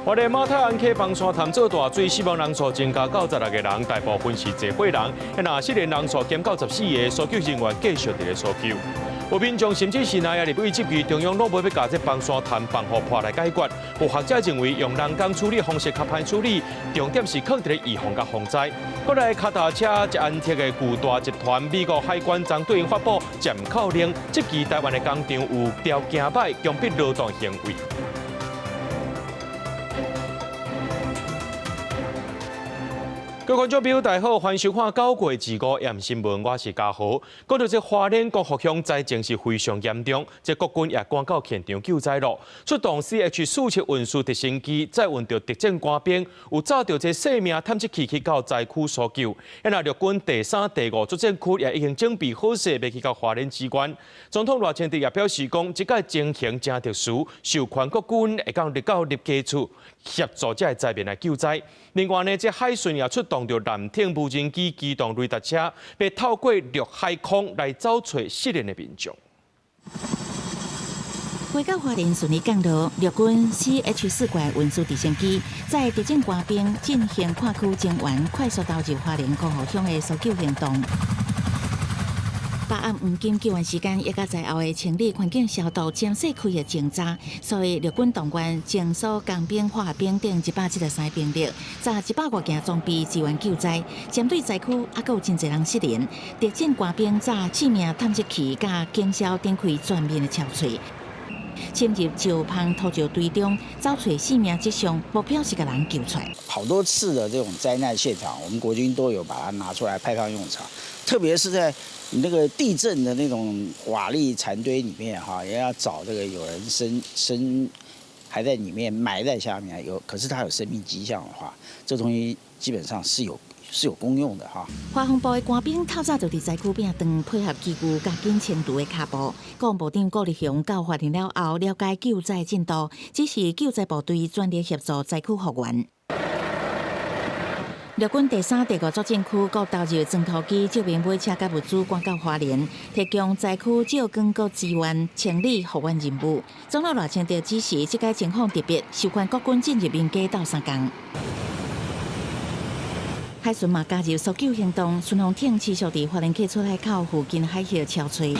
花莲马太安溪崩山潭做大水，死亡人数增加96个人，大部分是坐火人，那失联人数减94个，搜救人员继续在搜救。有民众甚至是拿立委质疑中央拢无要甲这崩山潭崩河破来解决。有学者认为用人工处理方式较歹处理，重点是放伫预防甲防灾。过来脚踏车一安贴的巨大集团，美国海关将对因发布暂扣令，即期台湾的工厂有条件歹、强迫劳动行为。各位观众朋友，大家好，欢迎收看9月25夜新闻，我是嘉豪。讲到这花莲国福乡灾情是非常严重，这国军也赶到现场救灾咯。出动 CH-47运输直升机，再运到特战官兵，有找到这生命探测器去到灾区搜救。那陆军第3、第5作战区也已经准备好势，要去到花莲支援。总统赖清德也表示讲，这个情形真特殊，授权国军会讲入到立基处协助这灾民来救灾。另外呢，这海巡也出动着蓝艇无人机、机动雷达车，要透过陆海空来找找失联的民众。回到花莲顺利降落，陆军 CH-4运输直升机在特战官兵进行跨区增援，快速投入花莲国福乡的搜救行动。把案黄金救援时间，也甲在后的清理环境消毒、减细区的侦查，所以陆军动员整所工兵、化学兵等173兵力，扎100多件装备支援救灾。针对灾区还有真侪人失联，特战官兵扎4名探测器甲警消展开全面的敲锤。深入石棚土石堆中，找出4名迹象，目标是把人救出来。好多次的这种灾难现场，我们国军都有把它拿出来派上用场，特别是在那个地震的那种瓦砾残堆里面哈，也要找这个有人还在里面埋在下面可是它有生命迹象的话，这东西基本上是有功用的哈。华防部的官兵透早就伫灾区边当配合机构加紧程度的卡步。国防部长顾立雄到花莲了后，了解救灾进度，指示救灾部队专力协助灾区复原。陆军第3、第5作战区各投入钻头机、救援马车甲物资赶到花莲，提供灾区照光各资源清理复原任务。总统赖清德指示，这个情况特别，授权国军进入民家斗3天。海巡嘛加入搜救行动，巡防艇持续伫花莲溪出海口附近海域敲锤。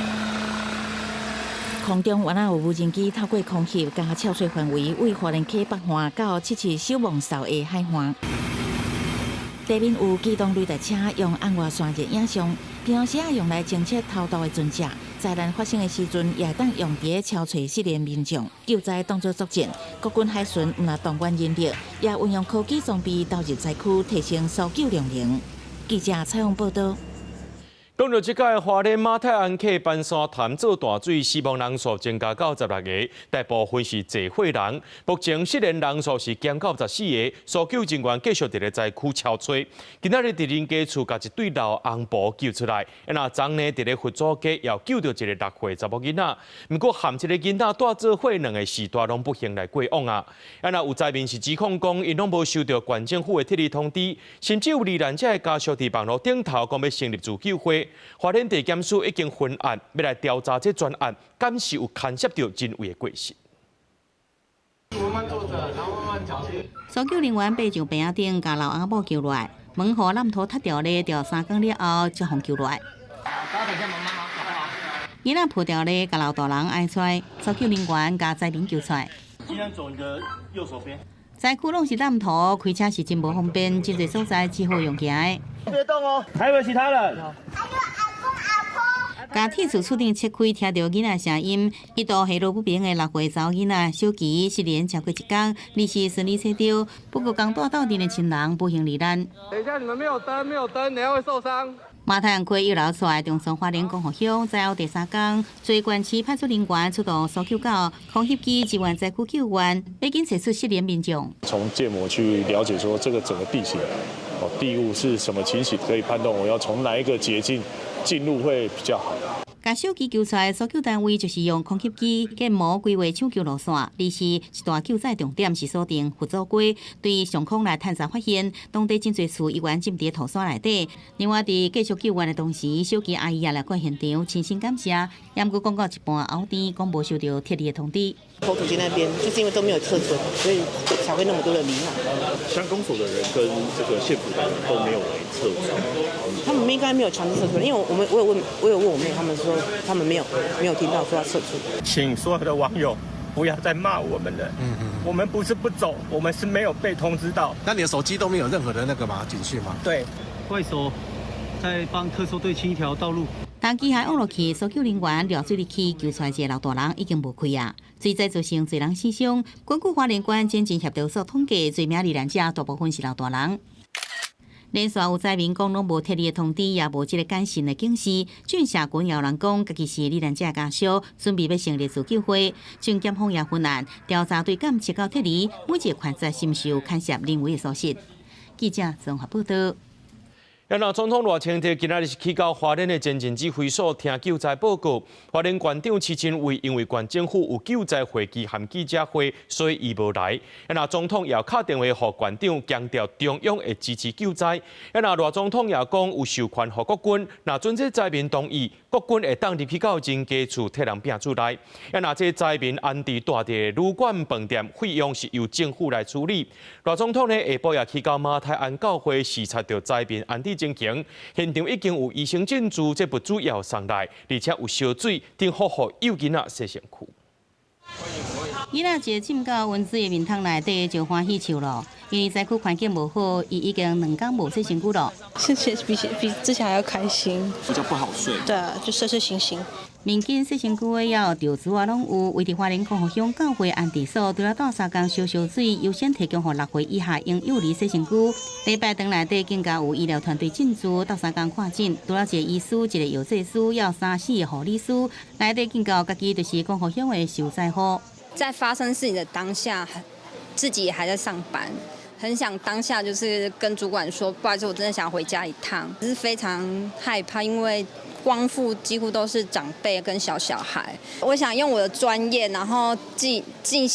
空中原来有无人机透过空气加敲碎范围，为花莲溪北岸到7次守望哨的海岸。地面有机动雷达车用红外线热影像，平时用来侦测偷渡的船只。灾难发生的时阵，也当用伫敲锤失联民众。救灾当作作战，国军海巡唔但动员人力，也运用科技装备投入灾区，提升搜救量能。记者采访报道。讲到这届花莲马太安溪崩山潭做大水，死亡人数增加到96个，大部分是坐火人。目前失联人数是减到14个，搜救人员继续伫咧灾区敲锤。今仔日伫林家厝，甲一对老翁婆救出来。那昨呢伫咧佛祖街又救到一个6岁查某囡仔，不过含一个囡仔带做伙，2个时代拢不幸来过往啊。那有灾民是指控讲，因拢无收到县政府的特例通知，甚至有罹难者的家属伫网络顶头讲要成立自救会。花莲地检署已经分案，要来调查这专案，敢是有牵涉到人为的过失。搜救人员爬上平顶，把老阿母救落来，门河烂头塌掉咧，调3天了后才互救落来。囡仔破掉咧，把老大人挨出来，搜救人员把灾民救出来。尽量走你的右手边。灾区拢是烂头，开车是真无方便，真侪所在只好用行的。别动哦，还有其他人。家铁厝厝顶切开，听到囡仔声音，一度下落不明的6岁查某囡仔小琪失联超过1天，离世顺利找到，不过刚带到店的亲人不幸罹难。等一下，你们没有灯，等一下会受伤。马太安溪又流出来，中山花莲国福乡灾后第3天，最关市派出人员出动搜救狗、空袭机支援灾区救援，已经找出失联民众。从建模去了解说这个整个地形、地物是什么情形，可以判断我要从哪一个捷径进入会比较好。把小鸡救出来，搜救单位就是用空袭机建模规划抢救路线。二是一大救灾重点是锁定佛祖街，对上空来探查发现，当地真侪厝医院浸伫土山内底。另外，伫继续救援的同时，小鸡阿姨也来过现场，亲身感谢。也毋过讲到一半后天，讲无收到特例的通知。口土街那边就是因为都没有测准，所以才会那么多的罹难。乡公所的人跟这个县府的人都没有来测准，他们应该没有强制测出来，因为我有问我妹，他们说他们没有听到说要测出。请所有的网友不要再骂我们了。我们不是不走，我们是没有被通知到。那你的手机都没有任何的那个吗？警讯吗？对，怪手在帮特搜队清一条道路。当机海网落去，搜救人员掠水入去救出来一个老大人，已经无开啊。水灾造成侪人死伤。根据花莲县检警协调所统计，罪名罹难者大部分是老大人。连续有灾民讲拢无贴你的通知，也无即个简讯的警示。俊社群也有人讲，家己是罹难者家属，准备要成立自救会。经检方也分案调查队敢切到贴离，每一个患者是毋是有牵涉人为的疏失。记者综合报道。那总统赖清德今仔日是去到花莲的前进指挥所听救灾报告。花莲县长徐清伟因为县政府有救灾会议和记者会，所以伊无来。那总统也敲电话给县长，强调中央会支持救灾。那赖总统也讲有授权给国军，那准这灾民同意，国军会当入去到人家厝替人拼出来。那这灾民安置住伫旅馆饭店，费用是由政府来处理。赖总统呢下晡也去到马太安教会视察到灾民安置情形，现场已经有医生进驻，这物资也有送来，而且有烧水，定好互幼囡仔洗身躯。囡仔一浸到温水的面汤内底就欢喜笑了，因为灾区环境无好，伊已经2天无洗身躯了。现在比之前还要开心，比较不好睡。对啊，就睡醒醒。民间洗身躯的也有调子啊，拢有。为伫花莲康和乡教会安置所，除了到3工烧水，优先提供予6岁以下婴幼儿洗身躯。礼拜堂内底更加有医疗团队进驻，到3工看诊，除了一个医师、一个药剂师，要3、4个护理师，内底更加有家己就是康和乡的受灾户。在发生事情的当下，自己也还在上班，很想当下就是跟主管说，不好意思，我真的想回家一趟，只是非常害怕，因为光复几乎都是长辈跟小孩。我想用我的专业，然后尽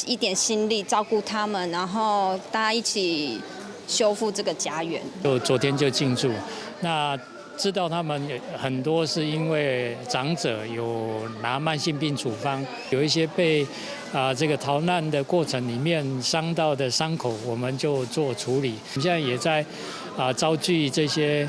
一点心力照顾他们，然后大家一起修复这个家园。昨天就进驻，那知道他们很多是因为长者有拿慢性病处方，有一些被这个逃难的过程里面伤到的伤口，我们就做处理。我们现在也在招聚这些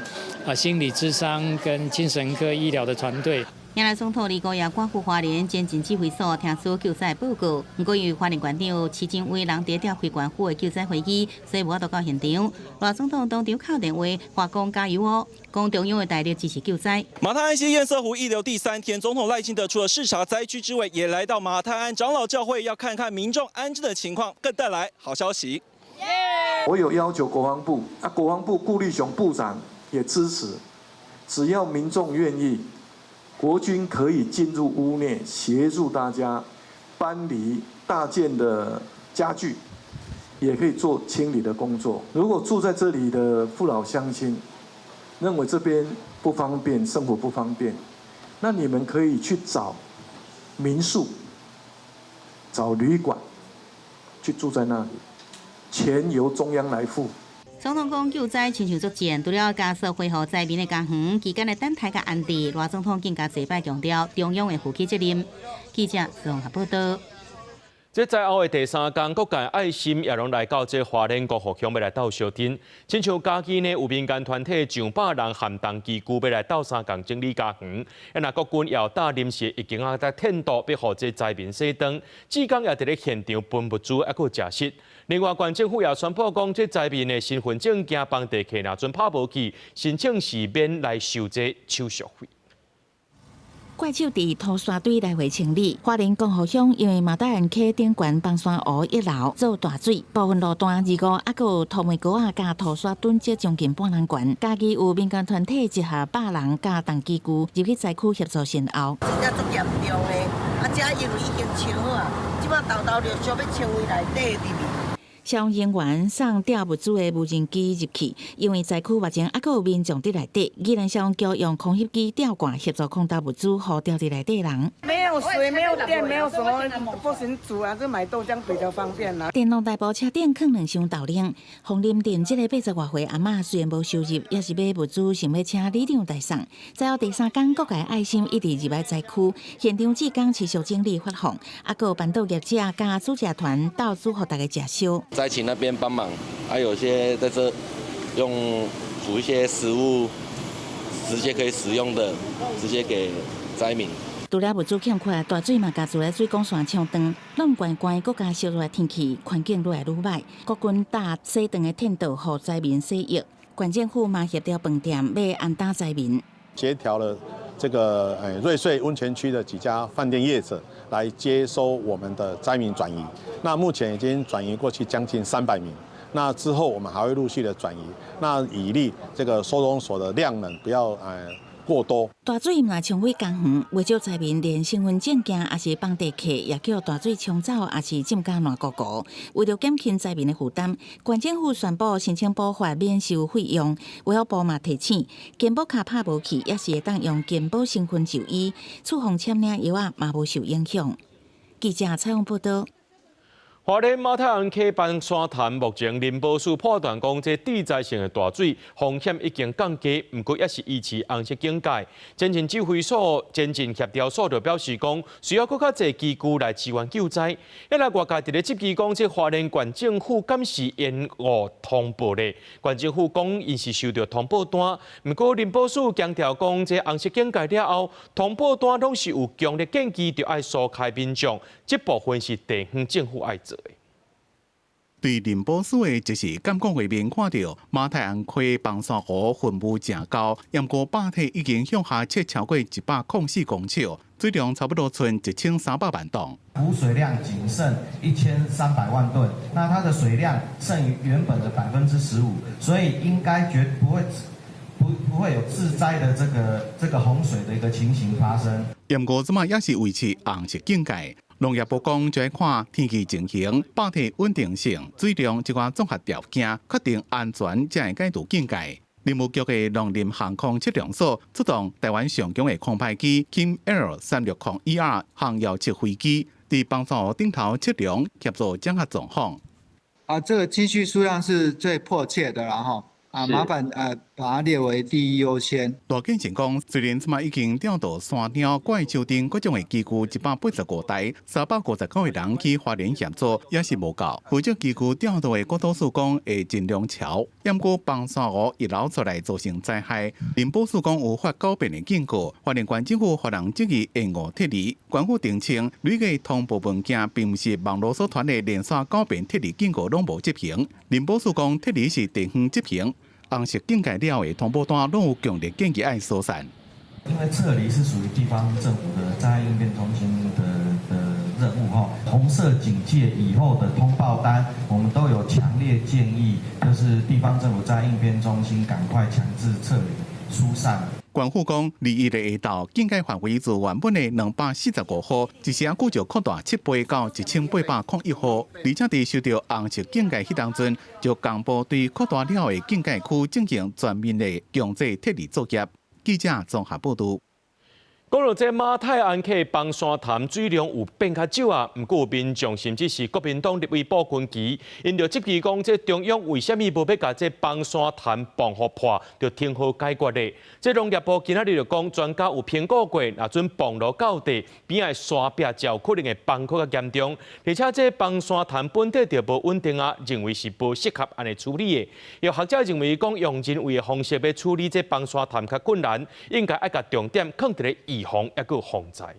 心理咨商跟精神科医疗的团队。迎来总统李国也赶赴花莲前进指挥所听取救灾报告。不过，因为花莲县长徐清伟人伫召开县府的救灾会议，所以无法度到现场。赖总统当场敲电话，话讲加油哦，讲中央的大力支持救灾。马太安溪堰塞湖溢流第3天，总统赖清德除了视察灾区之外，也来到马太安长老教会，要看看民众安置的情况，更带来好消息。我有要求国防部，国防部顾立雄部长也支持，只要民众愿意。国军可以进入屋内协助大家搬离大件的家具，也可以做清理的工作。如果住在这里的父老乡亲认为这边不方便，生活不方便，那你们可以去找民宿、找旅馆去住在那里，钱由中央来付。总统讲救灾亲像作战，除了加速恢复灾民的家园，期间的等待甲安置，赖总统更加祭拜强调中央的负起责任。记者综合报道。这灾后的第3天，各界爱心也拢来到这花莲国河乡要来斗烧灯。亲像家己呢，有民间团体上百人含同机具要来斗3天整理家园。那国军也有搭临时已经在天道，要互这灾民熄灯。志工也伫咧现场分物资，还佫食食。另外，县政府也宣布讲，这灾民的身份证件帮地契若准拍无去，申请是免来收这手续费。怪手伫拖沙堆来回清理。花莲江河乡因为马达人溪顶悬崩山湖1楼做大水，部分路段2个还有土煤锅加拖沙墩积将近半人悬。家己有民间团体集合100人加重机具入去灾区协助善后。真正足严重的，这因为已经清好啊，即摆豆就烧要清位内底入去。消防人员送吊物资的无人机入去，因为灾区目前还佫有民众伫内底，宜兰消防局用空袭机吊挂协助空投物资，互吊伫内底人。没有水，没有电，没有什么不行煮啊，就买豆浆比较方便啦。电动大埔车顶放2箱豆奶，红林镇这个80多岁阿嬷虽然无收入，也是买物资想要请里长代送。再后第3天，各界爱心一直入来灾区，现场志工持续精力发放，还佫有办桌业者加煮食团到煮互大家食烧。灾情那边帮忙，还有些在这用煮一些食物，直接可以使用的，直接给灾民。除了物资欠缺，大水嘛加自来水管线抢断，弄关关国家烧热天气，环境愈来愈歹。国军搭西长的天道，互灾民洗浴。县政府嘛协调饭店，要安搭灾民。协调了这个瑞穗温泉区的几家饭店业者来接收我们的灾民转移。那目前已经转移过去将近300名。那之后我们还会陆续的转移。那以利这个收容所的量能不要过多。大水嘛冲毁工园，为少灾民连身份证件也是放地客，也叫大水冲走，也是浸甲烂糊糊。为了减轻灾民的负担，县政府宣布申请补发免收费用。卫福部嘛提醒，健保卡拍无去，也是会当用健保身份就医，处方签领药啊嘛无受影响。记者采访报道。花莲马太安溪邦山潭目前林保署判断讲，这地灾性的大水风险已经降低，不过也是维持红色警戒。前线指挥所前线协调所就表示讲，需要更较侪机构来支援救灾。一来外界伫咧质疑讲，这花莲县政府敢是延误通报咧？县政府讲，因是收到通报单，不过林保署强调讲，这红色警戒了后，通报单拢是有强烈建议，就爱疏开民众。这部分是地方政府爱做的。对林保署的即时监管画面看到，马太安溪邦山湖分布正高，淹过坝体已经向下撤超过104公尺，水量差不多存1300万吨。补水量仅剩1300万吨，那它的水量剩余原本的15%，所以应该不会有致灾的这个洪水的一个情形发生。淹过即马也是维持红色警戒。农业部讲就要看天气情形、坝体稳定性、水量一寡综合条件，确定安全才会解除警戒。林务局的农林航空测量所出动台湾上强的空拍机 Kim L360ER 航遥测飞机，伫邦山湖顶头测量，协助掌握状况。这个机具数量是最迫切的啦哈。麻烦把它列为第一优先。大警情讲，虽然即马已经调到山顶、怪丘顶各种的机构185台，359个人去花莲协助，也是无够。负责机构调到的国土署讲会尽量调，淹过邦山湖一流出来造成灾害。林保署讲有发高频的警告，花莲县政府发人质疑延误撤离，官府澄清每个通报文件并不是网络所传的连续高频撤离警告拢无执行。林保署讲撤离是地方执行。红色警戒了的通报单拢有强烈建议爱疏散。因为撤离是属于地方政府的灾害应变中心的任务哈。红色警戒以后的通报单，我们都有强烈建议，就是地方政府灾害应变中心赶快强制撤离疏散。县府讲，21日下昼警戒范围自原本的245号，一时久就扩大7倍到1801号，而且伫受到红色警戒迄当阵，就公布对扩大了的警戒区进行全面的强制撤离作业。记者综合报道。讲到这马太安溪邦山潭水量有变较少啊，不过有民众甚至是国民党立委布群旗，因着质疑讲，这中央为什么无要甲这邦山潭防护破，就挺好解决咧？这农业部今仔日就讲，专家有评估过，若准崩落到地，边个山壁较可能会崩溃较严重，而且这邦山潭本体就无稳定啊，认为是无适合安尼处理的。有学者认为讲，用人为的方式要处理这邦山潭较困难，应该爱甲重点放伫咧预防也个防灾。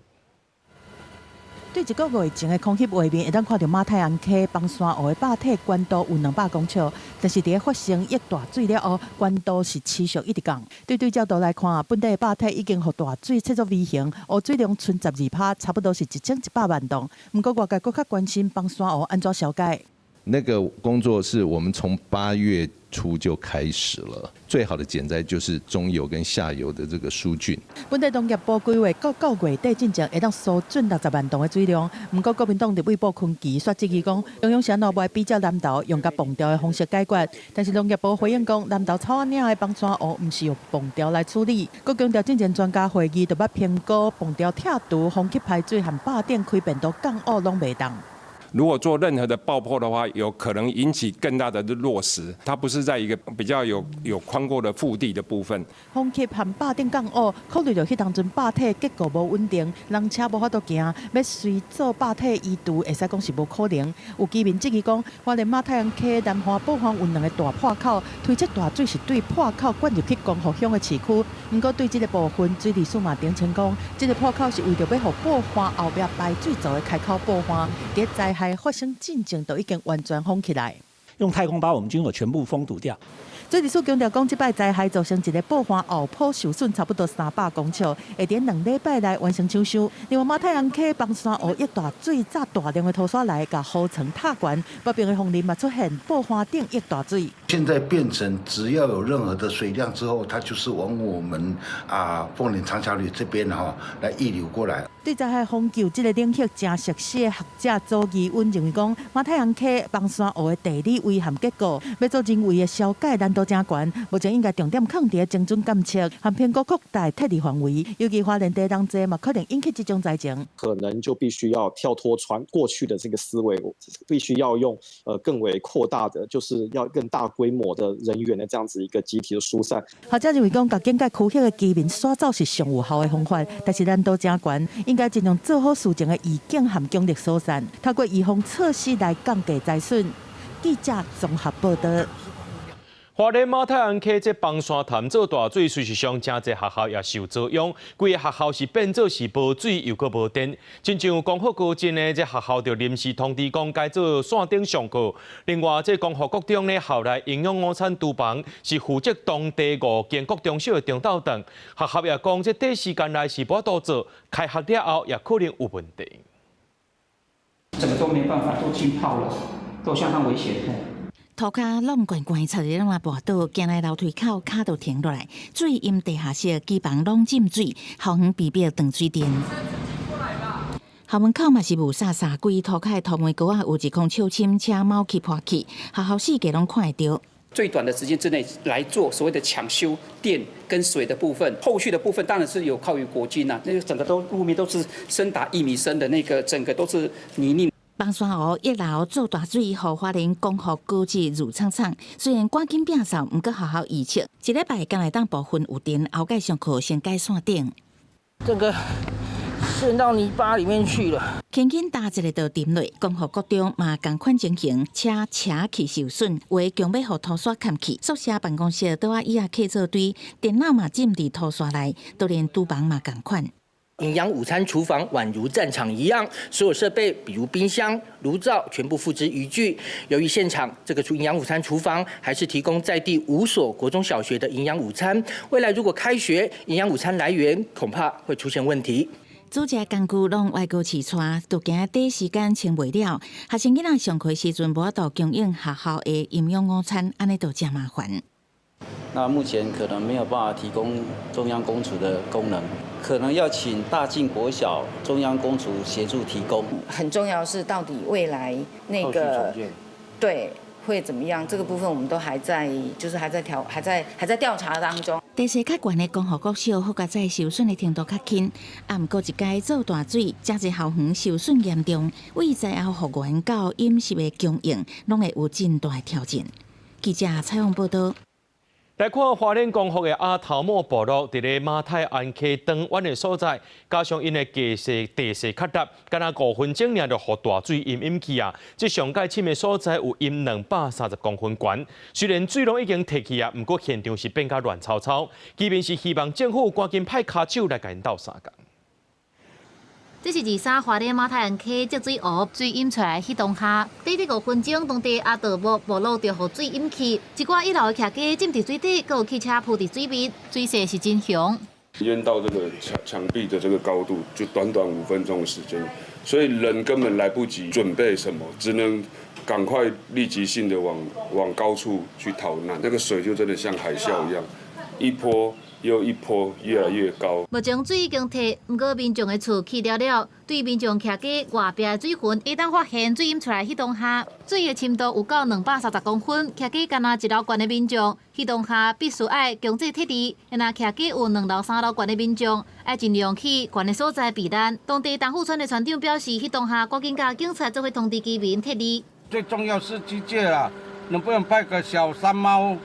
对一个月前的空袭画面，会当看到马太安溪邦山湖的坝体关渡有200公尺，但是伫发生一大水了后，关渡是持续一直降。对角度来看，本地的坝体已经互大水切作 V 型，湖水量剩12%，差不多是1100万吨。不过外界更较关心邦山湖安怎消解。那个工作是我们从8月初就开始了。最好的减灾就是中游跟下游的这个疏浚。本地农业部规划到9月底进前会当疏浚60万吨的水量。不过国民党立委部坤基却质疑讲，中央承诺袂比照南投用甲蹦调的方式解决，但是农业部回应讲，南投草嶺的崩山湖唔是用蹦调来处理。佮强调进前专家会议就要评估蹦调跳毒、风气排水和坝顶开变道降污拢袂当。如果做任何的爆破的话，有可能引起更大的落石。它不是在一个比较有宽阔的腹地的部分。风气和坝顶降污，考虑到迄当阵坝体结构无稳定，人车无法度行，要随做坝体移除，会使讲是无可能。有居民质疑讲，花莲马太阳溪南华宝乡有2个大破口，推测大水是对破口灌入去光复乡的市区。不过对这个部分，水利署嘛澄清讲，这个破口是为着要互宝乡后壁排水槽的开口宝乡，在灾害发生进前都已经完全封起来。用太空把我们军火全部封堵掉。水利署强调讲，这摆灾害造成一个宝乡后坡受损差不多300公尺，会在2礼拜内完成抢修。另外，马太阳溪崩山湖一大水炸大量的土沙来，甲河层踏悬，北边的风林嘛出现宝乡顶一大水。现在变成只要有任何的水量之后，它就是往我们凤林长桥里这边来溢流过来。对灾害防救这个领域真熟悉的学者周义温认为讲，马太阳溪崩山湖的地理位和结构，要做人为的消解难度真悬。目前应该重点放在精准监测和评估扩大撤离范围，尤其花莲地当济嘛，可能引起这种灾情。可能就必须要跳脱过去的这个思维，必须要用更为扩大的，就是要更大规模的人员的这样子一个集体的疏散。学者认为讲，把境界区域的居民刷走是上有效的方法，但是难度真悬，应该尽量做好事情的预警和警力疏散，透过预防措施来降低灾损。记者综合报道。花莲马太阳溪这崩山潭做大水，事实上真侪学校也受遭殃，规个学校是变做是无水又搁无电。亲像光复高镇的这学校就临时通知讲改做线顶上课。另外，这光复国中呢校内营养午餐厨房是负责当地5间国中小的中昼顿，学校也讲这短时间内是无法度做，开学了后也可能有问题。整个都没办法，都浸泡了，都相当危险。涂骹拢悬悬，插入拢跋倒，行来楼梯口骹就停落来，水因地下室基房拢浸水，校园被迫断水电。校门口嘛是雾煞煞，规涂骹的涂门膏啊有一空手侵且冒气破气，学校四界拢看得到。最短的时间之内来做所谓的抢修电跟水的部分，后续的部分当然是有靠于国军啊，那个整个都路面都是深达1米深的那个，整个都是泥泞。崩山湖一楼做大水，互花莲光复高级如苍苍。虽然赶紧摒扫，不过学校预测一礼拜刚来当部分有电，后盖上课先改线顶。这个陷到泥巴里面去了。轻轻搭一个就沉落，光复国中嘛同款情形，车器受损，为强要互土沙砍去。宿舍办公室倒椅啊客座堆，电脑嘛浸伫土沙内，就连厨房嘛同款。营养午餐厨房宛如战场一样，所有设备，比如冰箱、炉灶，全部付之一炬。由于现场这个营养午餐厨房还是提供在地5所国中小学的营养午餐，未来如果开学，营养午餐来源恐怕会出现问题。煮食工具拢外国试穿，都惊短时间清袂了。学生囡仔上课时阵无法度供应学校的营养午餐，安尼都真麻烦。那目前可能没有办法提供中央公厨的功能，可能要请大进国小中央公厨协助提供。很重要是到底未来那个对会怎么样？这个部分我们都还在调查当中。地势较悬的光复国小，好佳在受损的程度较轻，啊，毋过一届做大水，加之校园受损严重，为灾后复原到饮食的供应，拢会有真大的挑战。记者采访报道。来看花莲光复的阿头某部落，伫咧马太安溪东湾的所在，加上因的地势较陡，敢若5分钟尔就互大水淹去啊！即上界深的所在有淹230公分悬。虽然水拢已经退去啊，不过现场是变甲乱糟糟。居民是希望政府赶紧派卡手来甲因斗相共。这是23花莲马太安溪积水湖水淹出来迄当下，短短5分钟，当地阿道部落就互水淹去，一寡1楼的徛家浸伫水底，阁有汽车浮伫水面，水势是真凶。淹到这个墙壁的这个高度，就短短5分钟的时间，所以人根本来不及准备什么，只能赶快立即性的往高处去逃难，那个水就真的像海啸一样，一波又一波，越来越高。目前水已经退，不过民众的厝起了了。对民众徛在外壁的水源，一旦发现水淹出来，迄当下水的深度有到230公分，徛在干那1楼悬的民众，迄当下必须爱强制撤离。若徛在有2楼、3楼悬的民众，爱尽量去悬的所在避难。当地东富村的村长表示，迄当下赶紧甲警察做伙通知居民撤离。最重要是机械啦，能不能派个小山猫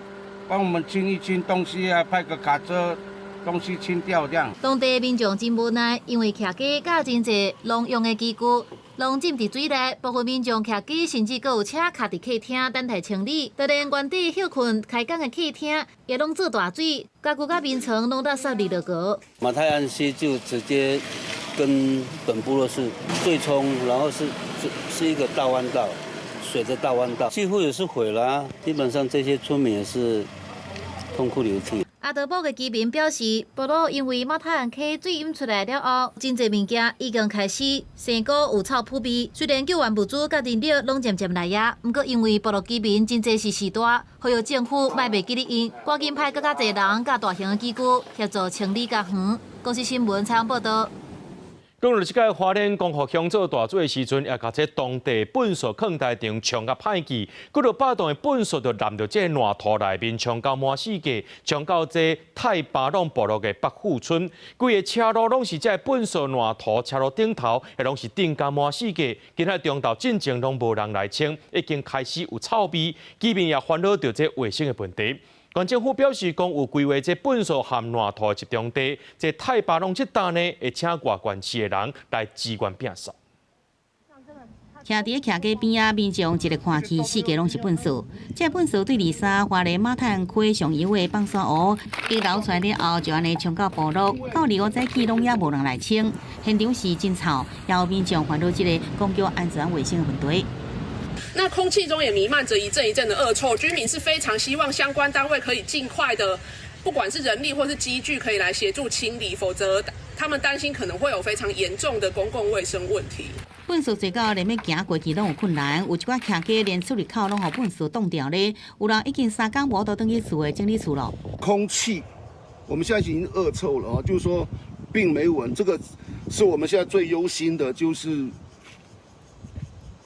帮我们清一清东西啊？派个卡车。东西清掉这样。当地民众真无奈，因为徛街甲真侪农用的机具，拢浸伫水内，部分民众徛街甚至阁有车卡伫客厅等待清理。就连原地休困开工的客厅，也拢做大水，家具甲面层拢到湿入了河。马太安溪就直接跟本部落是对冲，然后是一个大弯道，水的大弯道，几乎也是毁了。基本上这些村民也是痛哭流涕。阿德堡的居民表示，部落因为马太安溪水淹出来了后，真侪物件已经开始生果有臭扑鼻。虽然救援物资甲人力拢渐渐来呀，不过因为部落居民真侪是时大，呼吁政府莫袂记哩因，赶紧派更加侪人甲大型的机具协助清理甲园。公司新闻采访报道。讲到即届花莲光复乡做大水的时阵，也甲这当地粪扫坑台场冲甲歹去，佮着霸道的粪扫就淋到这烂土内面，冲到满世界，冲到这太巴浪部落的北富村，规个车路拢是这粪扫烂土，车路顶头也拢是顶甲满世界。今仔中昼进前拢无人来清，已经开始有臭味，居民也烦恼到这卫生的问题。县政府表示，讲有规划这粪扫含烂土的集中地，这太巴浪这带呢，会请外县市的人来支援摒扫。徛伫徛街边啊，民众一个看去，四界拢是粪扫。这粪扫对23花莲马太安区上游的放山湖，伊流出来了后，就安尼冲到部落，到25早起拢也无人来清，现场是真臭，也有民众烦恼这个公共安全卫生的问题。那空气中也弥漫着一阵一阵的恶臭，居民是非常希望相关单位可以尽快的，不管是人力或是机具，可以来协助清理，否则他们担心可能会有非常严重的公共卫生问题。粪扫侪到连要行过去拢有困难，有一寡徛街连出入口拢互粪扫冻掉咧，有人已经3天无到登去厝的整理处了。空气，我们现在已经恶臭了啊，就是说并没稳，这个是我们现在最忧心的，就是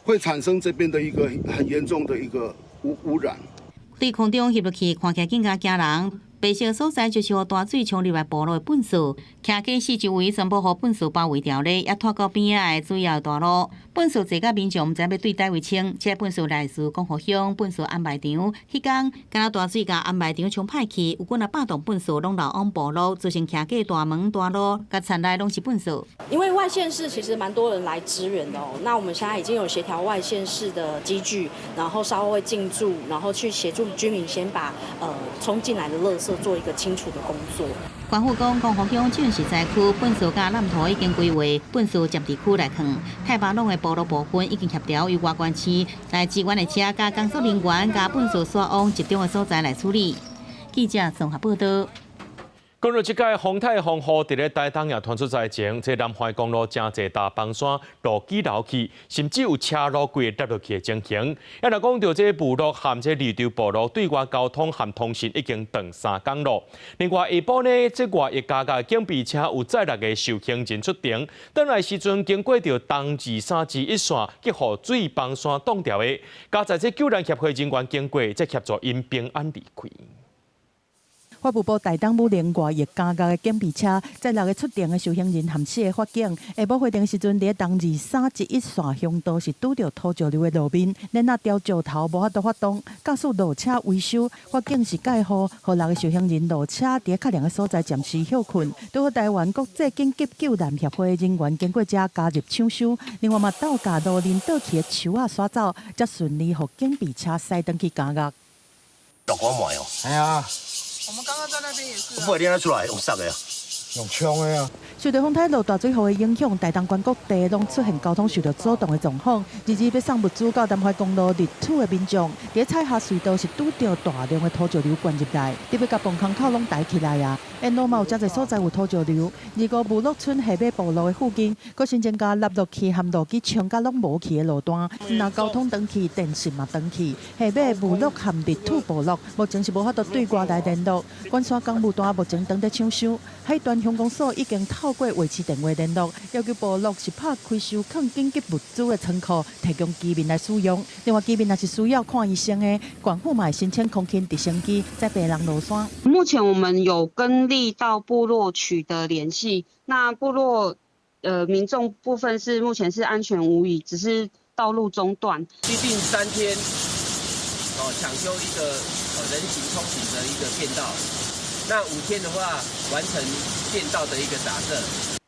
会产生这边的一个很严重的一个污染。对空中翕落去，看起来更加惊人。白色所在就是互大水冲入来部落的粪扫，徛街四周围全部互粪扫包围掉咧，也拖到边仔的主要大路。粪扫坐甲民众毋知要对倒位清，这粪扫来自光复乡粪扫安排场。迄天，敢若大水甲安排场冲歹去，有几啊百栋粪扫拢流往部落，造成徛街大门大路，甲田内拢是粪扫。因为外县市其实蛮多人来支援的哦，那我们现在已经有协调外县市的机具，然后稍后会进驻，然后去协助居民先把冲进来的垃圾做一个清除的工作。官府讲，光复乡旧市灾区粪扫甲烂土已经规划粪扫集地区来放，太巴浪的部落部分已经协调由外县市来支援的车甲工作人员甲粪扫刷往集中的所在来处理。记者综合报道。讲到即届风台风雨，伫咧台东也传出灾情，这南环公路真侪大崩山路基流去，甚至有车路规跌落去的情形。也若讲到这部落含这离岛部落对外交通含通讯已经断3天咯。另外下晡呢，这外一家的警备车有载6个受刑人出庭，倒来时阵经过着东2、3、2一线，结互水崩山挡掉的。加在这救援协会人员经过，才协助因平安离开。法务部台东武陵外亦加价的警备车，载6个出庭的受刑人含4个法警。下晡会庭时阵，伫东2、3、1一线乡道是拄着土石流的路面，咱那吊石头无法度发动，驾驶路车维修，法警是介护，6个受刑人路车伫较凉的所在暂时休困。拄好台湾国际紧急救难协会人员经过这加入抢修，另外嘛倒架路林倒去的树啊刷走，才顺利互警备车驶登去加压。落光买哦。哎呀。我们刚刚在那边也是。不会练得出来，我上来啊。用冲的啊！受到风台落大水后的影响，台东全国地拢出现交通受到阻断的状况。日要送物资到南海公路入土的民众，伫彩霞隧道是拄到大量的土石流灌入来，特别甲崩坑口拢抬起来啊！沿路嘛有真侪所在有土石流，而个武乐村下尾部路的附近，佫新增加落落去和路基冲甲拢无去的路段，那交通断去，电信嘛断去。下尾武乐和入土部落，目前是无法度对外来联络。关山公务单目前当在抢修，海端乡公所已经透过维持电话联络，要求部落是拍开收放紧急物资的仓库，提供居民来使用。另外，居民若是需要看医生的，县府嘛会申请空勤直升机在北人落山。目前我们有跟力到部落取得联系，那部落民众部分是目前是安全无虞，只是道路中断。预定3天，抢修一个人行通行的一个便道。那5天的话，完成便道的一个打设。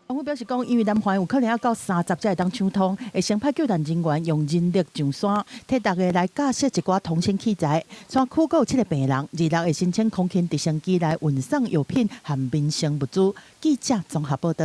政府表示讲，因为南环有可能要到30才会当抢通，会先派救援人员用人力上山，替大家来架设一寡通讯器材。山区阁有7个病人，26会申请空勤直升机来运送药品和民生物资。记者综合报道。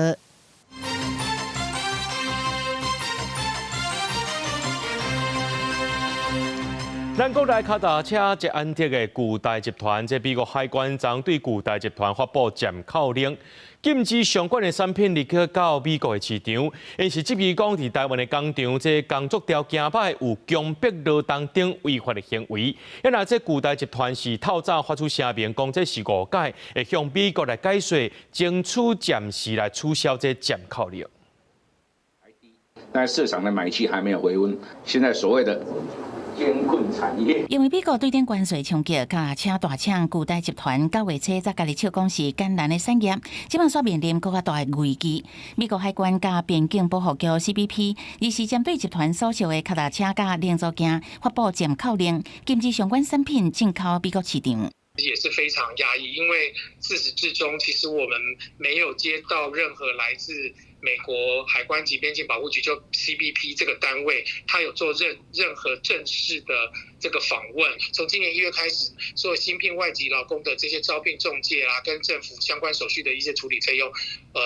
咱国内脚踏车捷安特的巨大集团，在美国海关将对巨大集团发布暂扣令，禁止相关的产品入口到美国的市场。因是质疑讲，伫台湾的工厂，这工作条件歹，有强迫劳动等违法的行为。因那这巨大集团是透早发出声明，讲这是误解，会向美国来解说，争取暂时来取消这暂扣令。但市场的买气还没有回温，现在所谓的艰困产业。因为美国对顶关税冲击，甲车大厂巨大集团9月初才家己笑讲是艰难的产业，即摆煞面临更加大的危机。美国海关甲边境保护局 CBP 亦是针对集团所销的脚踏车甲零组件发布暂扣令，禁止相关产品进口美国市场。也是非常压抑，因为自始至终，其实我们没有接到任何来自美国海关及边境保护局就 CBP 这个单位，他有做任何正式的这个访问。从今年1月开始，所有新聘外籍劳工的这些招聘中介啦，跟政府相关手续的一些处理费用，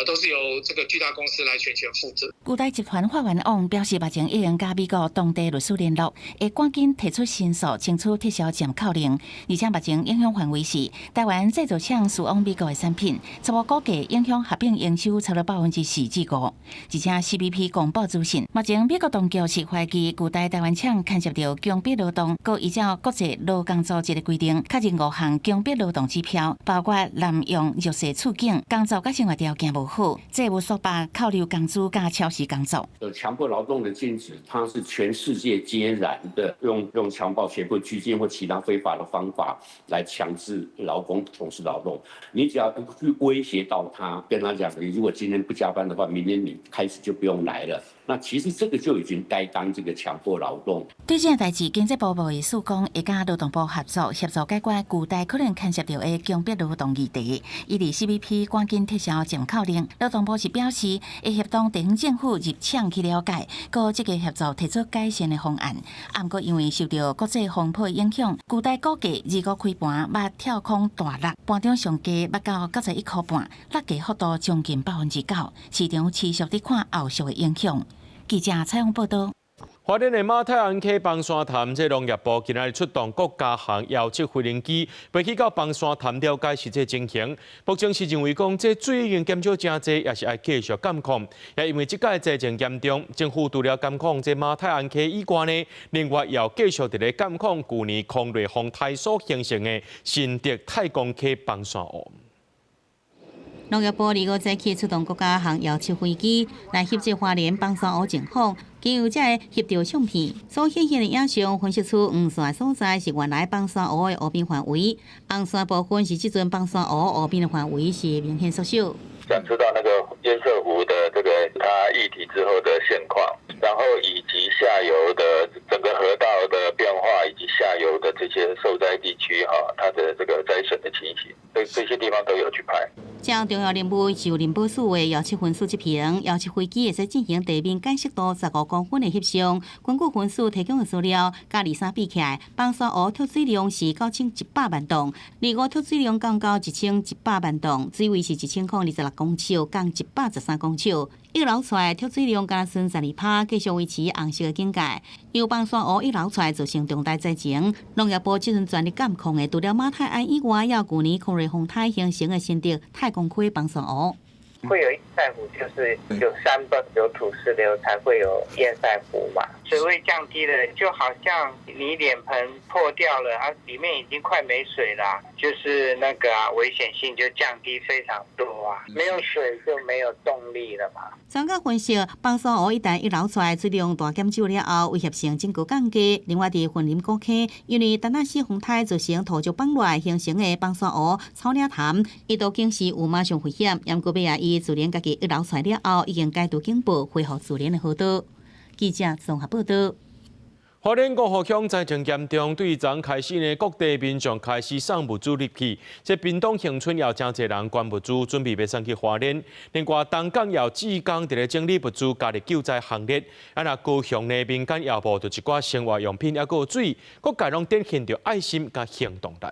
都是由这个巨大公司来全权负责。巨大集团发言网表示，目前已经甲美国当地律师联络，会赶紧提出申诉，争取撤销暂扣令。而且目前影响范围是台湾制造厂输往美国的产品，初步估计影响合并营收差不多4%至5%。而且 CBP 公布资讯，目前美国当局是怀疑巨大台湾厂牵涉到强迫劳动，佮依照国际劳工组织的规定，确认5项强迫劳动指标，包括滥用弱势处境、工作甲生活条件无好、债务索罚、扣留工资甲超时工作。强迫劳动的禁止，它是全世界皆然的，用强暴、胁迫、拘禁或其他非法的方法来强制劳工从事劳动。你只要去威胁到他，跟他讲，你如果今天不加班的话，明天你开始就不用来了。那其实这个就已经该当这个强迫劳动。对这件代志，经济部的署讲会甲劳动部合作解决巨大可能牵涉到的强迫劳动议题。伊伫 CBP 赶紧撤销暂扣令，劳动部是表示会协同地方政府入厂去了解，佮积极协助提出改善的方案。不过因为受到国际风暴影响，巨大估计日股开盘捌跳空大落，盘中上价捌到91.5块，落价幅度将近9%，市场持续伫看后续的影响。记者采访报道。花莲的马太安溪崩山潭，这农业部今日出动各家行遥测飞行机，飞去到崩山潭了解实际情形。目前是认为讲，这水已经减少真济，也是要继续监控。也因为这届灾情严重，政府除了监控这马太安溪以外呢，另外也要继续伫咧监控去年抗雷风台所形成的新竹太公溪崩山案。农业部2号早起出动国家航遥测飞机来协助花莲崩山湖情况，经由这个协调相片所显现的影像分析出黄线所在是原来崩山湖的湖边范围，红线部分是这阵崩山湖湖边的范围是明显缩小。想知道那个堰塞湖的这个它溢体之后的现况，然后以及下游的整个河道的变化以及下游的这些受灾地区它的这个灾损的情形，这些地方都有去拍。将重要任务由林保署的遥测分数执行，遥测飞机会使进行地面解析度15公分的翕相。根据分数提供的资料，甲23比起来，崩山湖跳水量是9100万吨，25跳水量降到1100万吨，水位是1026公尺，降113公尺。一流出来跳水量加剩12%，继续维持红色的警戒。由崩山湖一流出来造成重大灾情，农业部即阵全力监控的，除了马太鞍以外，也有去年酷热风台形成的新竹太公区崩山湖。会有堰塞湖，就是有山崩、有土石流才会有堰塞湖嘛。水位降低了，就好像你脸盆破掉了，里面已经快没水了，就是那个危险性就降低非常多啊。没有水就没有动力了嘛。专家分析，崩山湖一旦一流出来，水量大减少了后，威胁性真高降低。另外，伫云林古溪，因为丹那西风台造成土石崩落形成的崩山湖草岭潭，一度警示有马上危险。严格比伊自然家己一流出来了后，已经解除警报，恢复自然的河道。记者综合报道。花莲国河乡灾情严重，对昨开始呢，各地民众开始送物资入去。这屏东恒春也有真侪人捐物资，准备要送去花莲。另外，东港也有志工伫咧整理物资，加入救灾行列。那高雄呢，民间也无着一寡生活用品，也有水，各界拢展现着爱心甲行动力。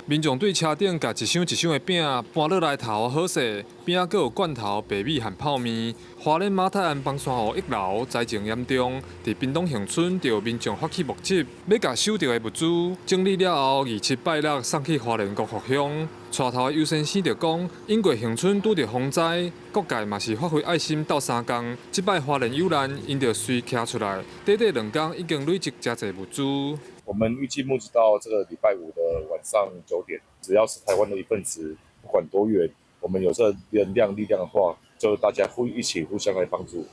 民众对车顶甲一箱一箱的饼搬落来头好势，边仔阁有罐头、白米和泡面。花莲马太鞍崩山湖一楼灾情严重，伫屏东恒春就有民众发起募集，要甲收到的物资整理了后，27、86送去花莲国河乡。带头的优先生就讲，因过恒春拄着风灾，各界嘛是发挥爱心斗3工。即摆花莲有难，因就随徛出来，短2工已经累积真侪物资。我们预计募集到这个礼拜5的晚上9点，只要是台湾的一份子，不管多远，我们有这能量力量的话，就大家一起互相来帮助。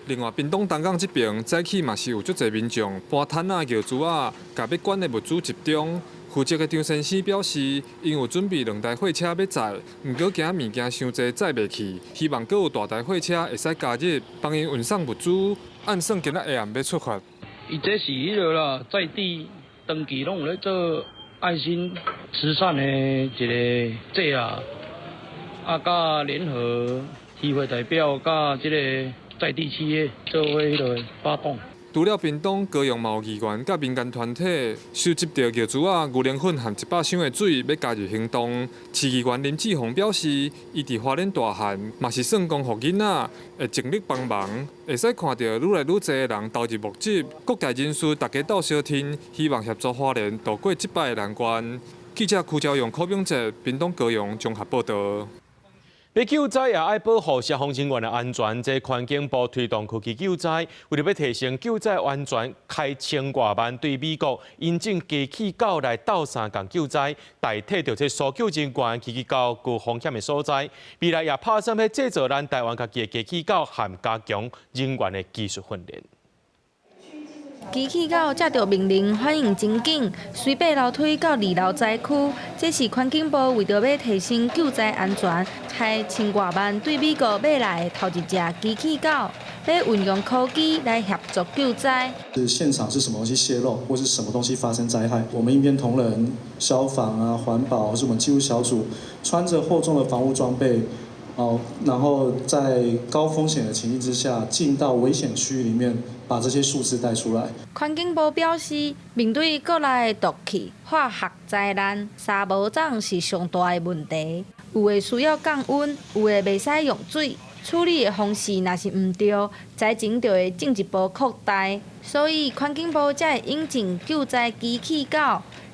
另外，屏东东港这边早起嘛是有足侪民众搬摊仔、轿珠仔，甲要捐的物资集中。负责的张先生表示，因有准备2台货车要载，毋过惊物件伤济载袂去，希望阁有大台货车会使加入，帮因运送物资。按算今仔下暗要出发。伊这是迄个啦，在地长期拢有咧做爱心慈善的一个节啊，甲联合议会代表甲这个在地企业做伙迄个发动。除了屏东、高雄嘛有议员甲民间团体收集到药珠仔、牛奶粉和100箱的水，要加入行动。市议员林志宏表示，伊伫花莲大汉，嘛是算讲互囡仔会尽力帮忙，会使看到愈来愈侪人投入募集，各界人士大家斗相挺，希望协助花莲度过即摆的难关。记者邱朝阳、柯炳哲，屏东高雄综合报道。要救灾也爱保护消防人员的安全，这环境部推动科技救灾，为了要提升救灾安全，开1000多万对美国引进机器狗来斗3共救灾，代替着这搜救人员机器狗高风险的所在。未来也打算要制造咱台湾家己的机器狗，和加强人员的技术训练。机器狗接到命令，反应真紧，随爬楼梯到2楼灾区。这是环境部为着要提升救灾安全，开1000多万对美国买来的头一只机器狗，要运用科技来协助救灾。是现场是什么东西泄漏，或是什么东西发生灾害，我们应变同仁、消防啊、环保，或是我们技术小组，穿着厚重的防护装备。然后在高风险的情境之下，进到危险区域里面，把这些数字带出来。环境部表示，面对国内的毒气、化学灾难，沙无涨是上大的问题。有的需要降温，有的袂使用水，处理的方式若是唔对，灾情就会进一步扩大。所以环境部才会引进救灾机器狗。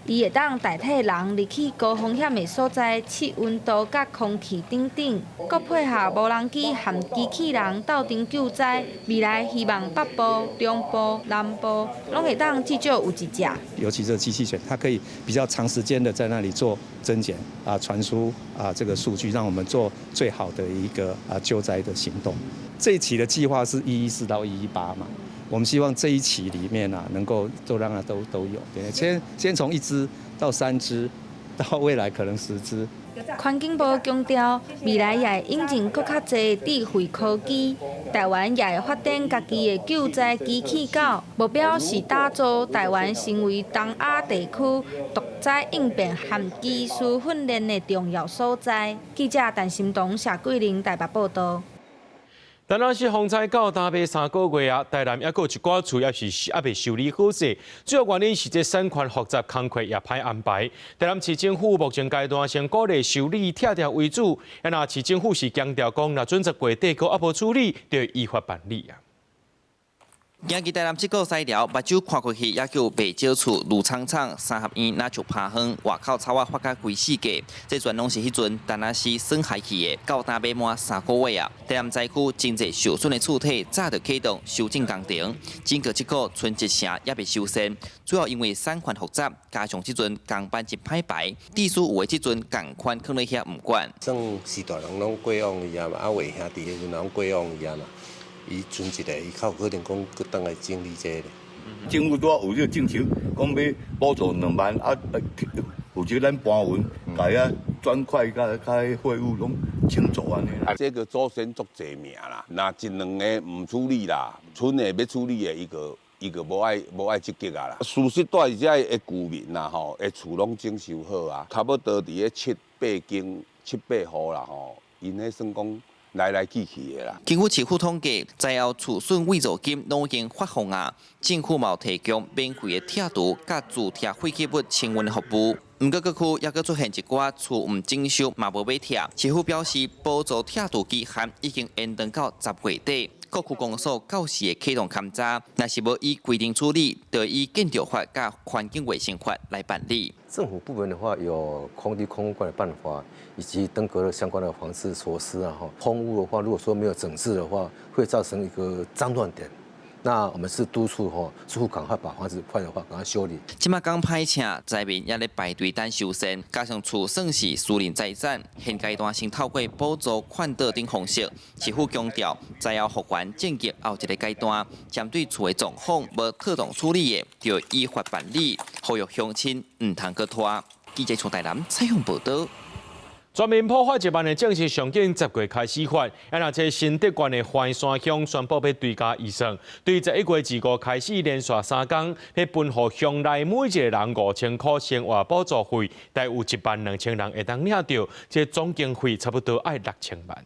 伊会当代替人入去高风险的所在，测温度、甲空气等等，佮配合无人机和机器人斗阵救灾。未来希望北部、中部、南部拢会当至少有一只。尤其这机器犬，它可以比较长时间的在那里做增减传输这个数据，让我们做最好的一个救灾的行动。这一期的计划是114到118嘛。我们希望这一期里面能够都让它都有，对，先从1只到3只，到未来可能10支。环境部强调，未来也会引进更较侪智慧科技，台湾也会发展家己的救灾机器狗，目标是打造台湾成为东亚地区独灾应变和技术训练的重要所在。记者陈心彤、谢桂玲台北报道。但若是风灾到大概3个月啊，台南还有一寡厝也未修理好势，主要原因是这产权复杂，工课也歹安排。台南市政府目前阶段先鼓励修理拆掉为主，若市政府是强调讲，若准则过底个还无处理，就会依法办理啊。今日台南这个西寮，目睭看过去，也叫白蕉厝、芦苍苍、三合院，那就趴远，外口草啊发甲规世界。这全拢是迄阵，但那是算害去的，到大尾满3个月啊。台南灾区真侪受损的厝体，早就启动修正工程，经过这个春节城也未修缮，主要因为产权复杂，加上这阵工班真歹排，地主有的这阵共款放咧遐唔管。算是大人拢过往伊啊嘛，啊为兄弟迄阵拢过往伊啊嘛。伊存一个，伊较有可能讲佮当来整理这个。政府拄有这个政策，讲要补助2万，啊，负责咱搬运，甲遐砖块甲废物拢清除安尼。这个祖先足济命啦，那一2个唔处理啦，剩的要处理的伊个无爱积极啊啦。事实在遮的居民啦吼，的厝拢整修好啊，差不多伫个7、8户啦吼，因迄算讲。来去的啦。政府市府统计，灾后厝损慰助金拢已经发放啊。政府嘛有提供免费的拆除甲自拆废弃物清运服务。毋过各区也阁出现一寡厝毋整修嘛无要拆，市府表示补助拆除期限已经延长到10月底。各区公所到时会启动勘查，若是无依规定处理，就以建筑法甲环境卫生法来办理。政府部门的话，有空地空污管的办法，以及登革热相关的防治措施啊。空污的话，如果说没有整治的话，会造成一个脏乱点。那我们是督促住户赶快把房子坏的话赶快修理。即马刚歹请，灾民也咧排队等修缮，加上厝算是私人财产，现阶段先透过补助款倒等方式。市府强调，灾后复原正业后一个阶段，针对厝的状况无妥当处理的，就依法办理，呼吁乡亲唔通搁拖。记者从台南采访报道。全面破坏一万的正式上境10月开始发，那这新德县的环山乡宣布要追加预算，对11月25开始连续3天，要分予乡内每一个人5000块生活补助费，大有12000人会当领到，这总经费差不多要6000万。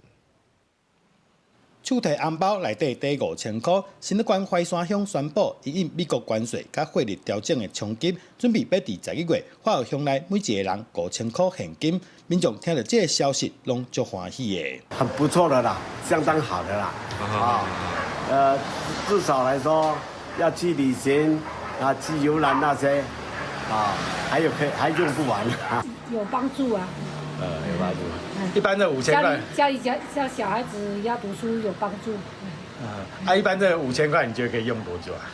手提红包内底抵5000块，新德县怀山乡宣布，伊因美国关税甲汇率调整的冲击，准备要伫11月发予乡内每一个人5000块现金。民众听到这个消息，拢足欢喜的。很不错的啦，相当好的啦。至少来说，要去旅行啊，去游览那些啊，还用不完。有帮助啊。有帮助。一般的5000块，家里教小孩子要读书有帮助。一般的5000块，你觉得可以用多久啊？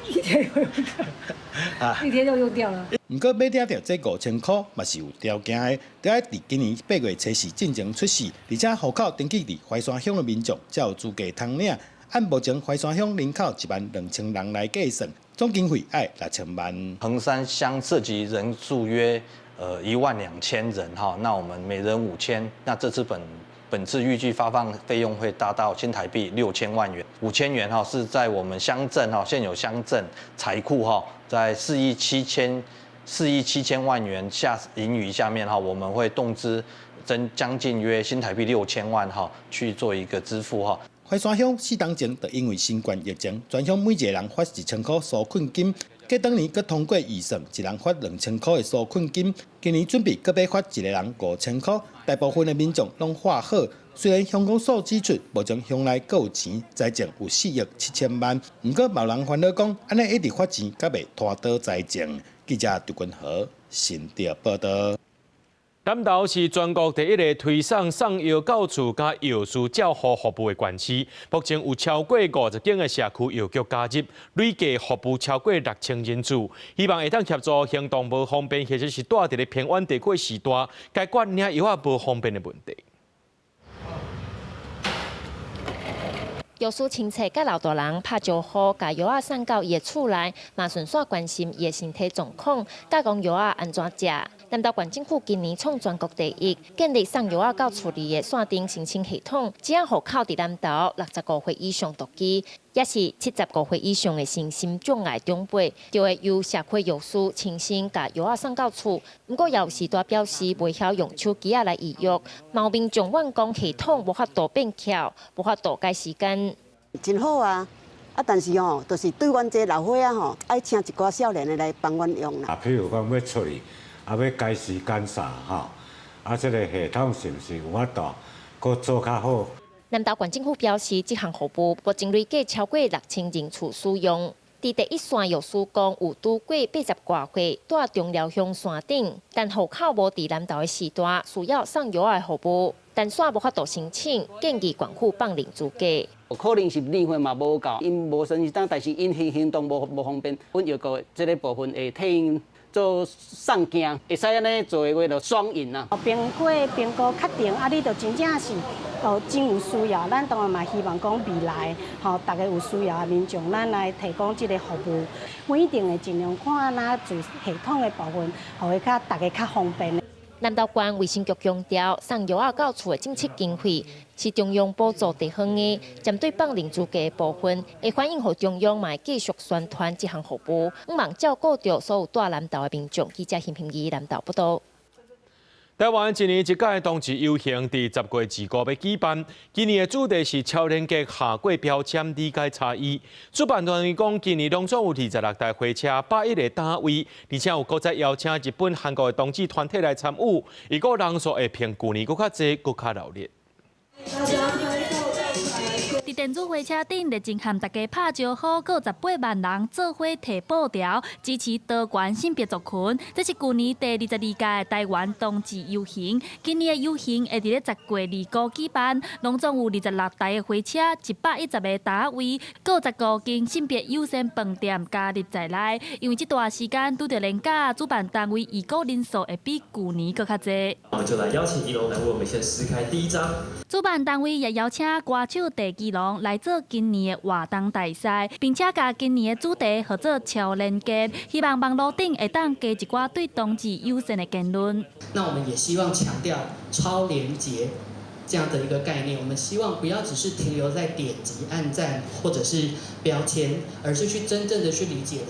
一天就用掉，一天就用掉了。不过要领到这5000块，嘛是有条件的，得要伫今年8月初4进前出世，而且户口登记伫怀山乡的民众才有资格通领。按目前怀山乡人口12000人来计算，总经费要6000万。衡山乡涉及人数约12000人哈，那我们每人5000，那这次本次预计发放费用会达到新台币6000万元，5000元哈是在我们乡镇哈现有乡镇财库哈在4亿7千万元盈余下面哈，我们会动资将近约新台币6000万哈去做一个支付哈。怀山乡4天前就因为新冠疫情，全乡每一个人发1000块纾困金。过当年，佮通过预算，一人发2000块的纾困金。今年准备佮要发一个人5000块，大部分的民众拢发好。虽然香港数指出，目前乡内佮有钱，财政有4亿7千万，不过某人烦恼讲，安尼一直发钱，佮袂拖倒财政。记者杜君和新潮报道。南投是全国第一个推送送药到厝加药师照护服务的县市，目前有超过50间的社区药局加入，累计服务超过6000人次。希望会当协助行动无方便或者是住伫咧偏远地区时代，解决领药无方便的问题。药师清楚甲老大人拍招呼，甲药仔送到伊的厝内，嘛顺续关心伊的身体状况，甲讲药仔安怎食。南投县政府今年创全国第1，建立送药仔到厝里的线顶申请系统，只要户口伫南投65岁以上独居，也是75岁以上的身心障碍长辈，就会由社区药师亲身甲药仔送到厝。不过也有时代表示袂晓用手机来预约，毛病众怨讲系统无法度变巧，无法度改时间。真好啊！但是就是对阮这老伙仔爱请一寡少年的来帮阮用啦。譬如讲要出去，要改时间啥这个系统是不是有法度搁做较好？南投县政府表示，这项服务目前累计超过6000人次使用。伫第一线药师讲有拄过80多岁，住中寮乡山顶，但户口无伫南投的时段，需要送药的服务，但煞无法度申请，建议县府放领资格。可能是年岁嘛无够，因无身当，但是因行动无方便，阮药局这个部分会替因做送件，会使安尼做话就双赢啦。评估确定，你就真正是真有需要，咱当然嘛希望讲未来大家有需要的民众，咱来提供这个服务，我一定会尽量看哪做系统的部分，互伊大家较方便。南投县卫生局强调，送药仔到厝的政策经费是中央补助地方的，针对放领资格的部分，会反映予中央嘛继续宣传这项服务，希望照顾到所有住南投的民众。记者邢平仪南投报道。台湾一年一届冬季游行伫10月2号要举办，今年的主题是超连结下过标签理解差异。主办单位讲，今年拢总有26台火车81个单位，而且有搁再邀请日本、韩国的冬季团体来参与，伊个人数会比去年搁较侪、搁较热烈。伫电子火车顶，热情和大家拍招呼，各18万人做伙提布条，支持多元性别族群。这是去年第22届的台湾冬季游行。今年的游行会伫咧10月2号举办，拢总有26台的火车、110个单位，各15间性别友善饭店加入在内。因为这段时间拄着连假，主办单位预估人数会比去年更较侪。我们就来邀请宜龙来为我们先撕开第一张。主办单位也邀请歌手地基龙来做今年的活动大赛，并且甲今年的主题合作超连结，希望网络顶会当加一寡对冬季友善的言论。那我们也希望强调超连结这样的一个概念，我们希望不要只是停留在点击、按赞或者是标签，而是去真正的去理解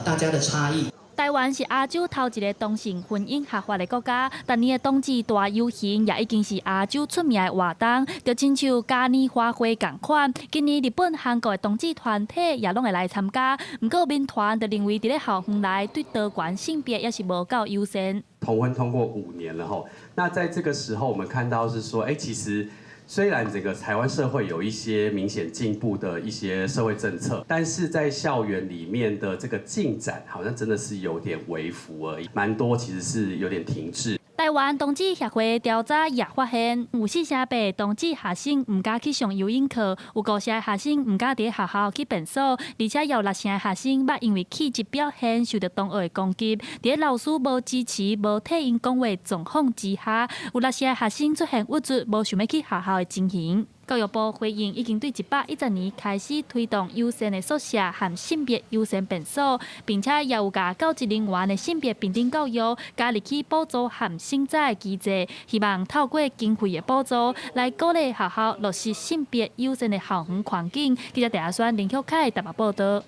大家的差异。台湾是亚洲头一个同性婚姻合法的国家，但年的冬季大游行也已经是亚洲出名的活动，就亲像嘉年华会同款。今年日本、韩国的冬季团体也拢会来参加，不过民团就认为伫咧校园内对多元性别也是无够优先。同婚通过5年了吼，那在这个时候我们看到是说，其实。虽然整个台湾社会有一些明显进步的一些社会政策，但是在校园里面的这个进展，好像真的是有点微幅而已，蛮多其实是有点停滞。台湾冬季协会调查也发现，有48%冬季学生唔敢去上游泳课，有50%学生唔敢伫学校去便所，而且有60%学生捌因为气质表现受到同学的攻击，伫老师无支持、无替因讲话状况之下，有60%学生出现郁卒、无想要去学校的情形。教育部回应，已经对110年开始推动优先的宿舍和性别优先便所，并且也有甲教职人员的性别平等教育加入去补助和审查的机制，希望透过经费的补助来鼓励学校落实性别优先的校园环境。记者陈选林秀凯台北报道。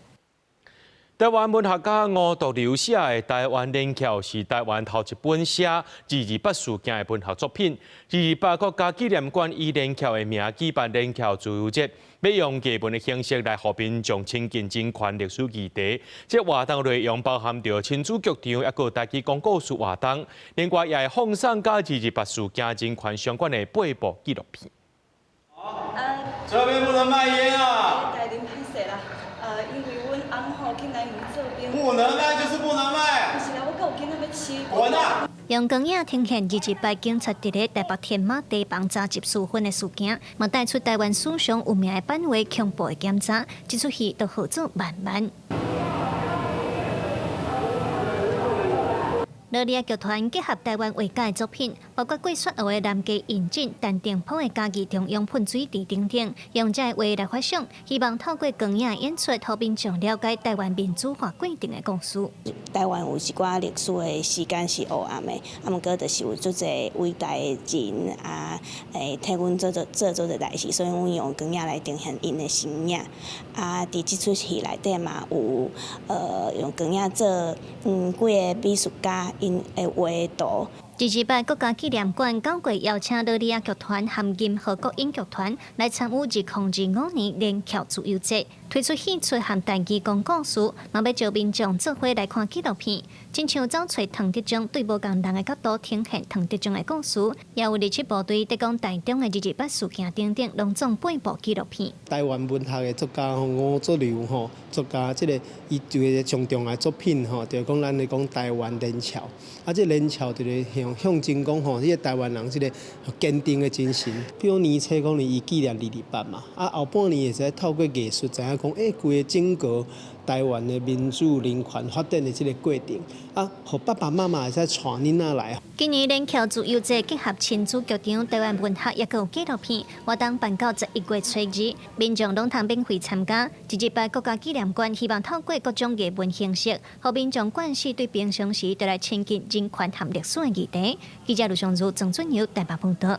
台湾文学家吴独流写的《台湾连桥》是台湾头一本写228事件的文学作品。228国家纪念馆以连桥的名举办连桥自由节，要用艺文的形式来和民众亲近真权历史议题。这活动内容包含着亲子剧场，也有台语讲故事活动，另外也会放送甲228事件真权相关的8部纪录片。这边不能卖烟啊！因为阮翁吼进来这边，不能卖就是不能卖。不是啦，我够囡仔要吃。滚啊！用光影呈现228警察伫咧台北天马地磅查集私分的事件，嘛带出台湾史上有名的版画恐怖的检查，这出戏都号做万万。罗丽亚剧团结合台湾画家的作品，包括过雪后的南街引进但店铺的家具中用喷水池等等，用这话来发想，希望透过光影演出，互民众了解台湾民主化过程的故事。台湾有一寡历史的时间是黑暗的，毋过就是有足侪伟大的人替阮做的代志，所以阮用光影来呈现因的生命。伫即出戏内底嘛有用光影做几个美术家因的画图。28国家纪念馆九月邀请罗里亚剧团含金和国音剧团来参与2025年联侨自由节，推出戏出和台语讲故事，嘛要招民众做伙来看纪录片，亲像找找唐德宗对无共人的角度呈现唐德宗的故事，也有日出部队在讲台中的228事件等等，拢总8部纪录片。台湾文学的作家吴作流作家这个伊就个上重要的作品就是讲咱来讲台湾联侨，这联侨就是向前讲这个台湾人这个坚定的精神。比如年初讲伊纪念228嘛，后半年会使透过艺术知影讲，规个整个台湾的民主人权发展的这个过程，互爸爸妈妈会使带囡仔来。今年联侨自由节结合亲子剧场、台湾文学，也有纪录片，活动办到11月初2，民众拢通免费参加。28国家纪念馆希望透过各种艺文形式，互民众惯视对平常时带来亲近人权和历史的议题。记者卢尚如、郑准由台北报道。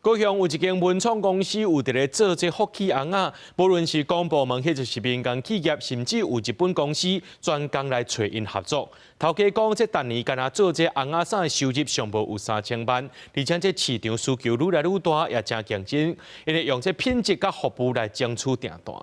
高雄有一间文创公司有伫咧做这福气红仔，无论是公部门，或者是民间企业，甚至有日本公司专工来找因合作。头家讲，这单年干那做这红仔衫的收入上无有3000万，而且这市场需求愈来愈大，也真竞争，因为用这品质甲服务来争取订单。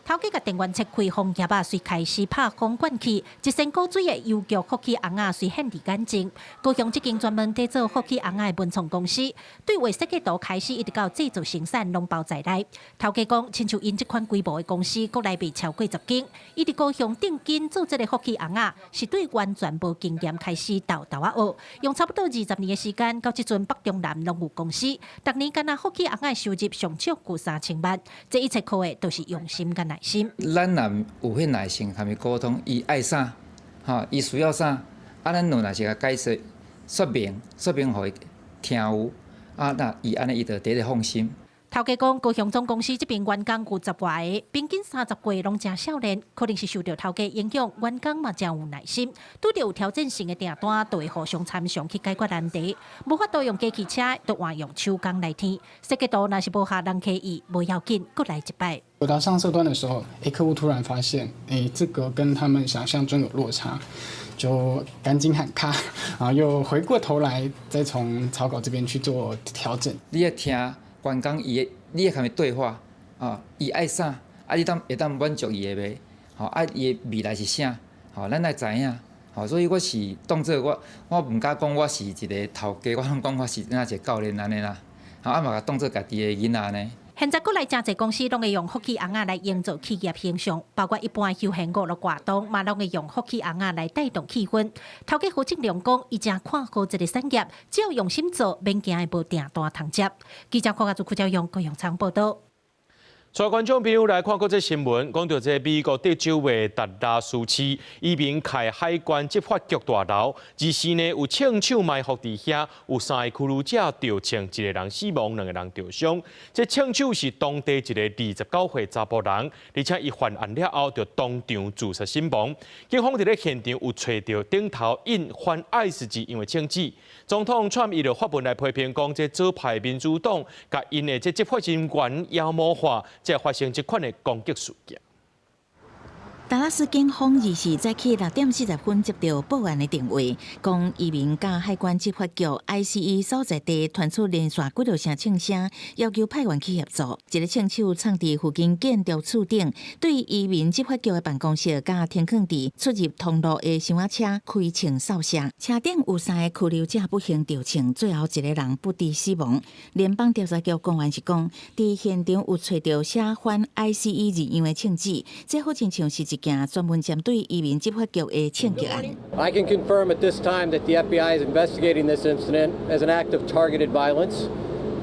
头家甲电源切开，红叶啊，随开始拍空管器，一身古水的邮局福气红啊，随显得干净。高雄这间专门制作福气红啊的文创公司，对画设计图开始一直到制作生产，拢包在内。头家讲，亲像因这款规模的公司，国内未超过10间，伊伫高雄定金做这个福气红啊，是对完全无经验开始豆豆啊学，用差不多20年的时间，到即阵北中南拢有公司，逐年干那福气红啊收入上少有3000万，这一切靠的都是用心甲耐心。咱若有迄耐心，和伊沟通，伊爱啥，伊需要啥，咱若是甲解释、说明，互伊听有，那伊安尼伊就第一放心。头家讲，高雄总公司这边员工有10外个，平均30岁拢真少年，可能是受到头家影响，员工嘛真有耐心，拄着有挑战性的订单，都会互相参详去解决难题。无法度用机器车，都换用手工来填。设计图若是无下人开意，无要紧，再来一摆。我到上色端的时候，客户突然发现，这个跟他们想象中有落差，就赶紧喊卡，然后又回过头来，再从草稿这边去做调整。你要听员工你甲伊对话，伊爱啥，你会当满足伊的未？伊的未来是啥？咱来知影。所以我是当做我唔敢讲我是一个头家，我拢讲我是一个教练安尼啦。嘛当做家己的囡仔呢。现在国内真侪公司拢会用福气红仔来营造企业形象，包括一般休闲娱乐活动，嘛拢会用福气红仔来带动气氛。头家何正良讲，伊真看好这个产业，只要用心做，免惊会无订单通接。记者柯家做库用高雄场报道。带观众朋友来看过这新闻，讲到这美国德州的达拉斯市移民开海关执法局大楼，而时呢有枪手埋伏伫遐，有3个驱逐者着枪，1个人死亡，2个人受伤。这枪手是当地一个29岁查甫人，而且伊犯案了后就当场自杀身亡。警方伫咧现场有找到顶头印反 ICE 字样的枪支。总统川伊就发文来批评讲，这左派民主党甲因的这执法人员妖魔化。才发生这款的攻击事件。达拉斯警方24早起6点40分接到报案的电话，讲移民甲海关执法局 ICE 所在地传出连续几条声枪声，要求派员去协助。一个枪手藏伫附近建筑厝顶，对移民执法局的办公室甲停靠伫出入通路的箱仔车开枪扫射，车顶有3个驱流者不幸着枪，最后1个人不治死亡。联邦调查局官员是讲，伫现场有找到写反 ICE 字样的枪支，这好亲像是一件专门针对移民执法局的枪击案。I can confirm at this time that the FBI is investigating this incident as an act of targeted violence.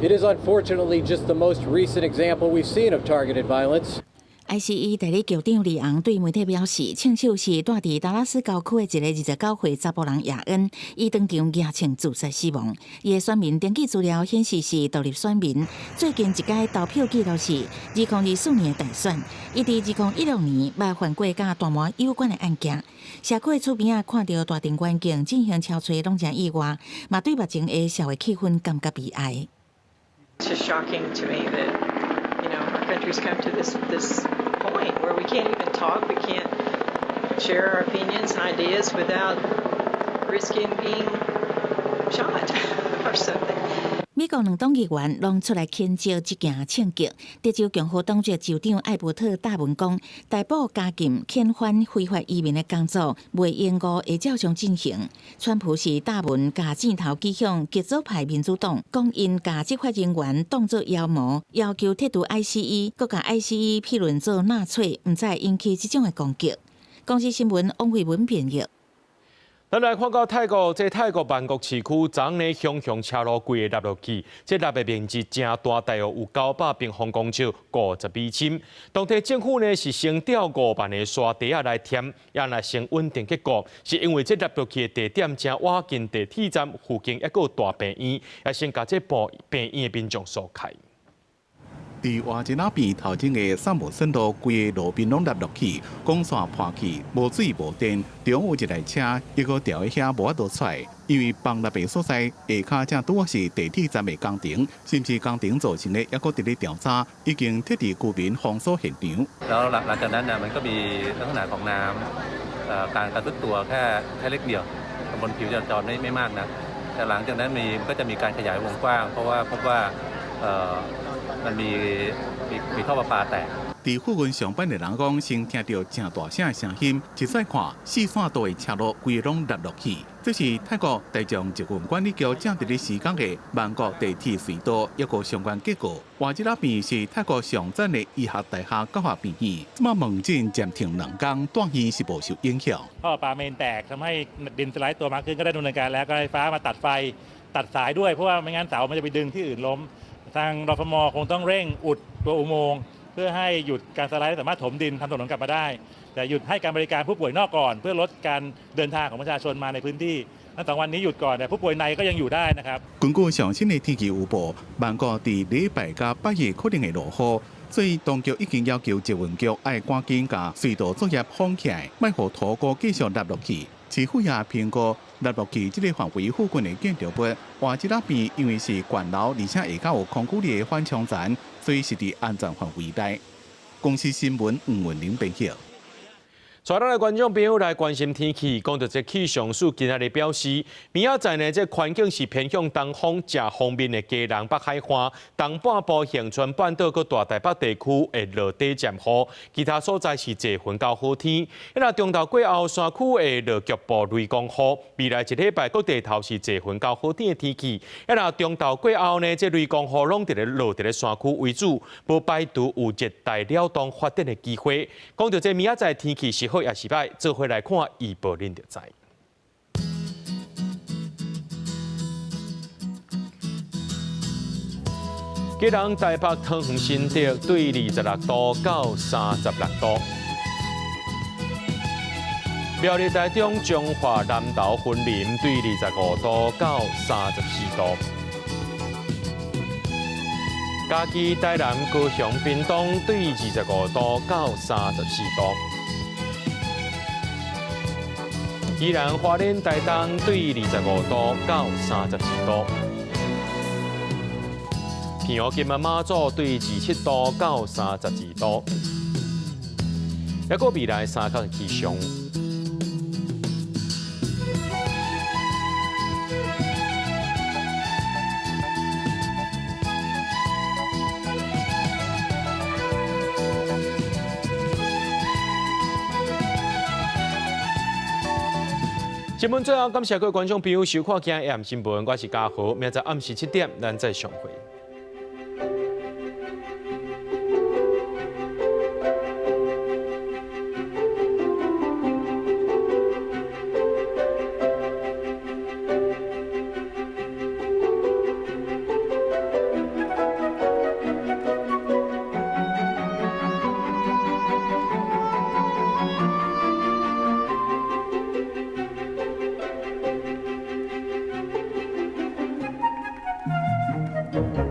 It is unfortunately just the most recent example we've seen of targeted violence. ICE 代理局长李昂对媒体表示，庆秀是住伫达拉斯郊区的一个29岁查甫人亚恩，伊当场疫情自杀死亡。伊的选民登记资料显示是独立选民，最近一届投票记录是2024年的大选，伊伫2016年捌犯过甲大麻有关的案件。社区厝边啊，看到大庭观境进行敲锤拢真意外，嘛对目前的社会气氛感觉悲哀。It's just shocking to me that our country's come to this point where we can't even talk, we can't share our opinions and ideas without risking being shot or something. 美国两党议员拢出来谴责这件庆祝。德州共和党籍州长艾伯特大文讲，逮捕加禁遣返非法移民的工作，袂延误会照常进行。川普是大文甲箭头指向极左派民主党，讲因甲执法人员当作妖魔，要求撤除 ICE， 搁甲 ICE 批论做纳粹，毋再引起这种的攻击。公司新闻王慧文编译。咱来看到泰国，泰国曼谷市区昨呢熊车路规个落去，这落的面积真大，大约有900平方公尺，50米深。当地政府呢是先调5万个沙地来填，也来先稳定结果，是因为这落落去的地点正靠近地铁站附近一个大病院，也先把这部病院的民众疏开。伫华吉那边头前的山姆森路，规个路边拢落落去，光线破去，无水无电，中有一台车，一个掉喺遐无法度出来，因为崩落的所在下骹正拄好是地铁站的工程，是毋是工程造成的，抑个伫咧调查，已經徹底居民封鎖現場。แล้วหลังจากนั้นเนี่ยมันก็มีลักษณะของน้ำการกระตุ้นตัวแค่เล็กเดียวบนผิวจราจรไม่มากนะแต่หลังจากนั้นก็จะมีการขยายวงกว้างเพราะว่าพบว่ามันมีท่อประปาแตก伫附近上班的人讲，先听到正大声的声音，一再看四线道的车路规拢落落去。这是泰国大众集运管理局正伫咧施工的曼谷地铁隧道一个相关结果。话这那边是泰国上站的医学大学教学病院，这么门诊暂停2天，断线是无受影响。ท่อปาเมนแตกทำให้ดินสไลด์ตัวมากขึ้นก็ได้ดำเนินการแล้วก็ไฟฟ้ามาตัดไฟตัดสายด้วยเพราะว่าไม่งั้นเสามันจะไปดึงที่อื่นล้มทางรฟม.คงต้องเร่งอุดตัวอุโมงค์เพื่อให้หยุดการสไลด์สามารถถมดินทำถนนกลับมาได้แต่หยุดให้การบริการผู้ป่วยนอกก่อนเพื่อลดการเดินทางของประชาชนมาในพื้นที่ทั้ง2วันนี้หยุดก่อนแต่ผู้ป่วยในก็ยังอยู่ได้นะครับ根據上新的天氣預報，曼谷伫禮拜甲8月可能會落雨，所以當局已經要求集運局要趕緊甲隧道作業封起來，莫互土膏繼續落落去。市府也評估落落去這個範圍附近的建築物，話這那邊因為是高樓，而且下較有空距離的緩衝層，所以是佇安全範圍內。公司新聞吳文玲編輯。所以咱的觀眾朋友來關心天氣，講到這氣象署今日表示，明仔載呢，這環境是偏向東風正方面的基隆北海岸、東半部恆春半島佮大台北地區會落地漸雨，其他所在是多雲到好天。那中晝過後山區會落局部雷公雨，未來一禮拜各地頭是多雲到好天的天氣。那中晝過後呢，這雷公雨攏伫咧落伫咧山區為主，無排除有熱帶擾動發展的機會。講到這明仔載天氣是好也是歹，做回來看預報，恁就知。基隆台北桃園新竹對26度到36度，苗栗台中彰化南投雲林對25度到34度，嘉義台南高雄屏東對25度到34度。宜蘭花蓮台東對25度到34度，平湖金門馬祖對27度到32度，一個未來3天氣象。新闻最後，感謝各位觀眾朋友收看今日AM新聞，我是嘉豪，明仔暗時7點，咱再相會。见。